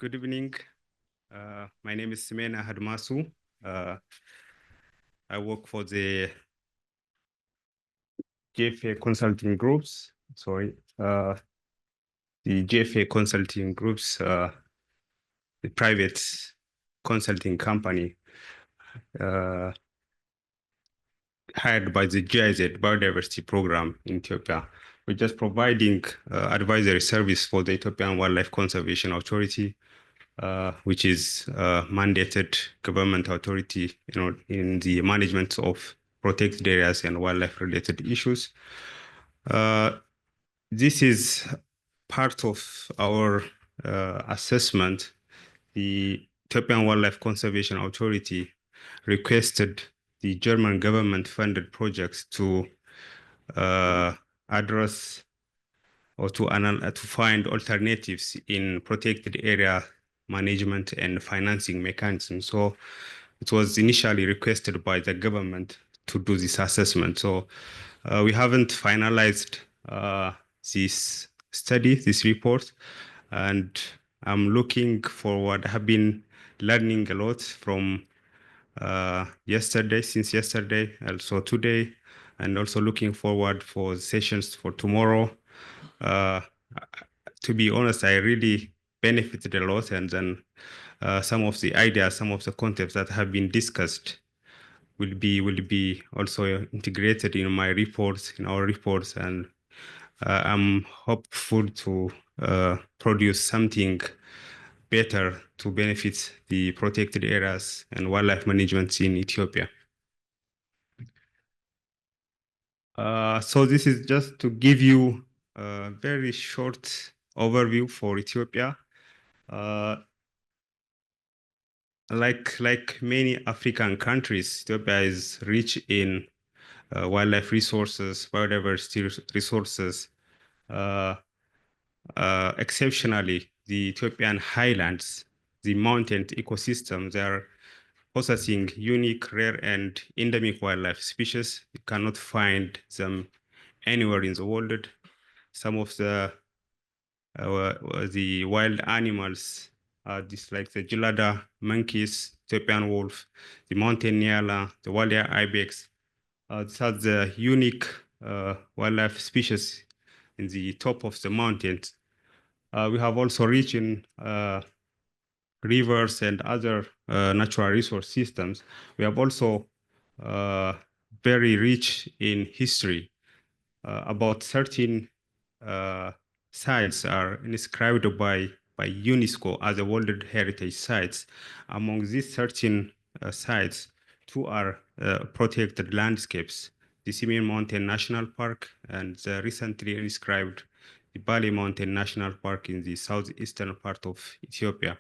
Good evening. My name is Simeneh Admasu. I work for the GFA Consulting Groups. Sorry, the GFA Consulting Groups, the private consulting company hired by the GIZ Biodiversity Program in Ethiopia. We're just providing advisory service for the Ethiopian Wildlife Conservation Authority, which is mandated government authority, in the management of protected areas and wildlife-related issues. This is part of our assessment. The Ethiopian Wildlife Conservation Authority requested the German government-funded projects to address or to find alternatives in protected area management and financing mechanisms. So it was initially requested by the government to do this assessment. So we haven't finalized this study, this report, and I'm looking forward. I have been learning a lot from since yesterday, also today, and also looking forward for sessions for tomorrow. To be honest, I really benefited a lot, and then some of the ideas, some of the concepts that have been discussed will be also integrated in my reports, in our reports, and I'm hopeful to produce something better to benefit the protected areas and wildlife management in Ethiopia. So this is just to give you a very short overview for Ethiopia. Like many African countries, Ethiopia is rich in wildlife resources, biodiversity resources. Exceptionally, the Ethiopian highlands, the mountain ecosystem, they are possessing unique, rare, and endemic wildlife species. You cannot find them anywhere in the world. Some of the wild animals are just like the gelada monkeys, Ethiopian wolf, the mountain nyala, the walia ibex. These are the unique wildlife species in the top of the mountains. We have also rich in rivers and other natural resource systems. We have also very rich in history. About 13 sites are inscribed by UNESCO as a World Heritage Sites. Among these 13 sites, 2 are protected landscapes, the Simeneh Mountain National Park and the recently inscribed the Bali Mountain National Park in the southeastern part of Ethiopia.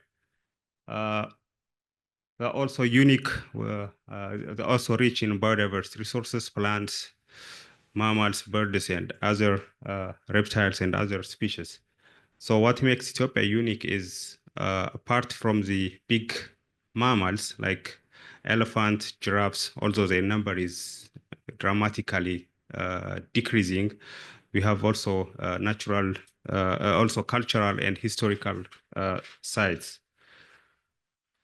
They're also unique, they're also rich in biodiverse resources, plants, mammals, birds, and other reptiles and other species. So what makes Ethiopia unique is, apart from the big mammals like elephant, giraffes, although their number is dramatically decreasing, we have also natural, also cultural and historical sites.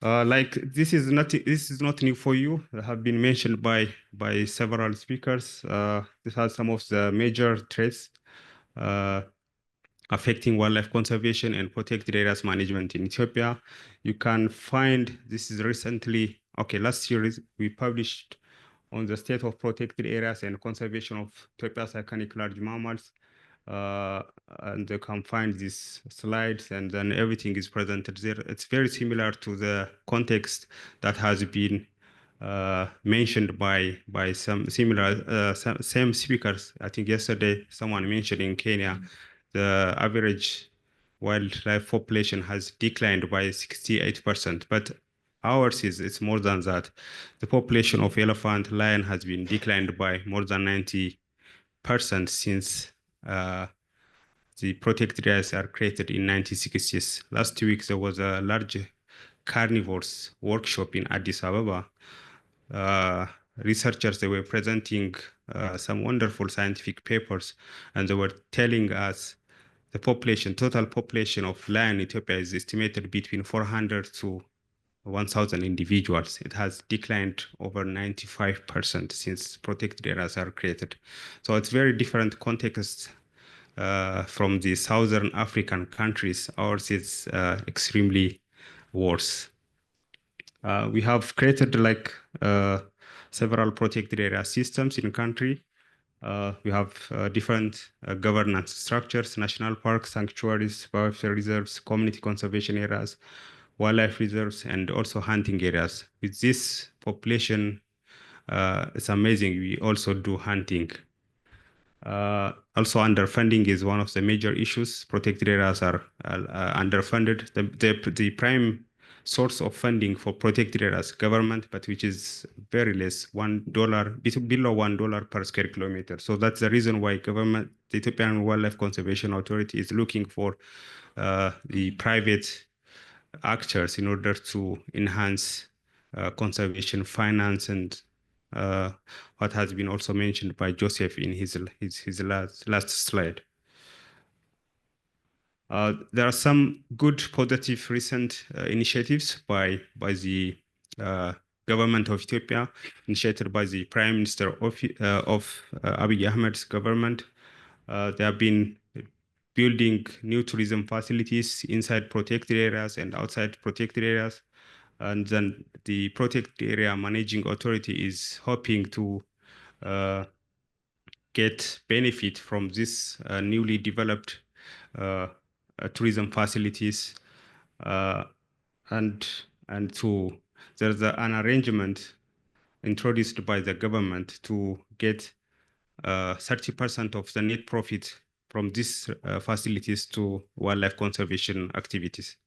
This is not new for you. It have been mentioned by several speakers. These are some of the major threats affecting wildlife conservation and protected areas management in Ethiopia. You can find this is recently, last year we published on the state of protected areas and conservation of Ethiopia's iconic large mammals. And you can find these slides, and then everything is presented there. It's very similar to the context that has been mentioned by some similar same speakers. I think yesterday someone mentioned in Kenya, the average wildlife population has declined by 68%, but ours it's more than that. The population of elephant, lion has been declined by more than 90% since the protected areas are created in 1960s. Last week, there was a large carnivores workshop in Addis Ababa. Researchers, they were presenting some wonderful scientific papers, and they were telling us the total population of lion in Ethiopia is estimated between 400 to 1,000 individuals. It has declined over 95% since protected areas are created. So it's very different context from the Southern African countries. Ours is extremely worse. We have created several protected area systems in country. We have different governance structures, national parks, sanctuaries, biosphere reserves, community conservation areas, wildlife reserves, and also hunting areas. With this population, it's amazing. We also do hunting. Also, underfunding is one of the major issues. Protected areas are underfunded. The prime source of funding for protected areas, government, but which is very less, $1, below $1 per square kilometer. So that's the reason why government, the Ethiopian Wildlife Conservation Authority, is looking for the private actors in order to enhance conservation finance and what has been also mentioned by Joseph in his last slide. There are some good positive recent initiatives by the government of Ethiopia, initiated by the Prime Minister of Abiy Ahmed's government. They have been building new tourism facilities inside protected areas and outside protected areas. And then the protected area managing authority is hoping to get benefit from this newly developed tourism facilities, and there's an arrangement introduced by the government to get 30% of the net profit from these facilities to wildlife conservation activities.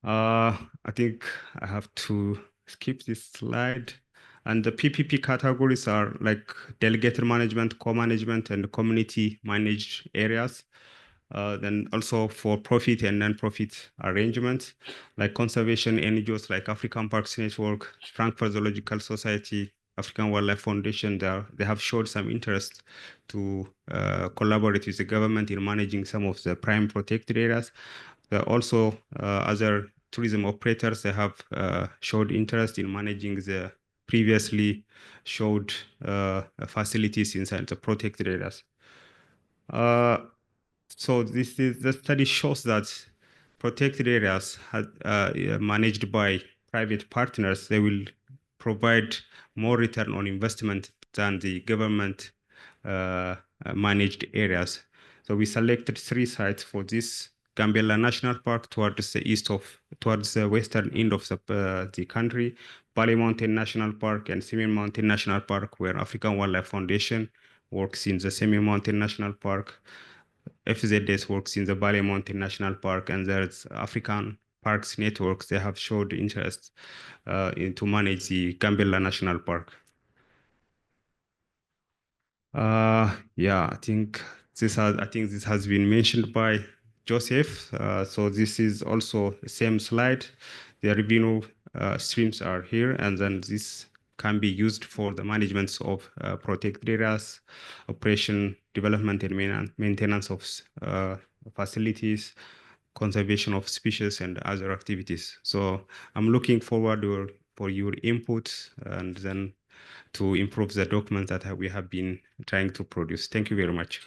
I think I have to skip this slide. And the PPP categories are like delegated management, co-management, and community managed areas. Then also for profit and non-profit arrangements, like conservation NGOs like African Parks Network, Frankfurt Zoological Society, African Wildlife Foundation, they have showed some interest to collaborate with the government in managing some of the prime protected areas. There are also other tourism operators that have showed interest in managing the previously showed facilities inside the protected areas. So the study shows that protected areas managed by private partners, they will provide more return on investment than the government managed areas. So we selected 3 sites for this: Gambela National Park towards the western end of the country, Bali Mountain National Park, and Simeneh Mountain National Park, where African Wildlife Foundation works in the Simeneh Mountain National Park. FZS works in the Bali Mountain National Park, and there's African Parks Networks. They have showed interest to manage the Gambela National Park. Yeah, I think this has been mentioned by Joseph. So this is also the same slide. The revenue streams are here, and then this can be used for the management of protected areas, operation, development, and maintenance of facilities, conservation of species, and other activities. So I'm looking forward for your input and then to improve the documents that we have been trying to produce. Thank you very much.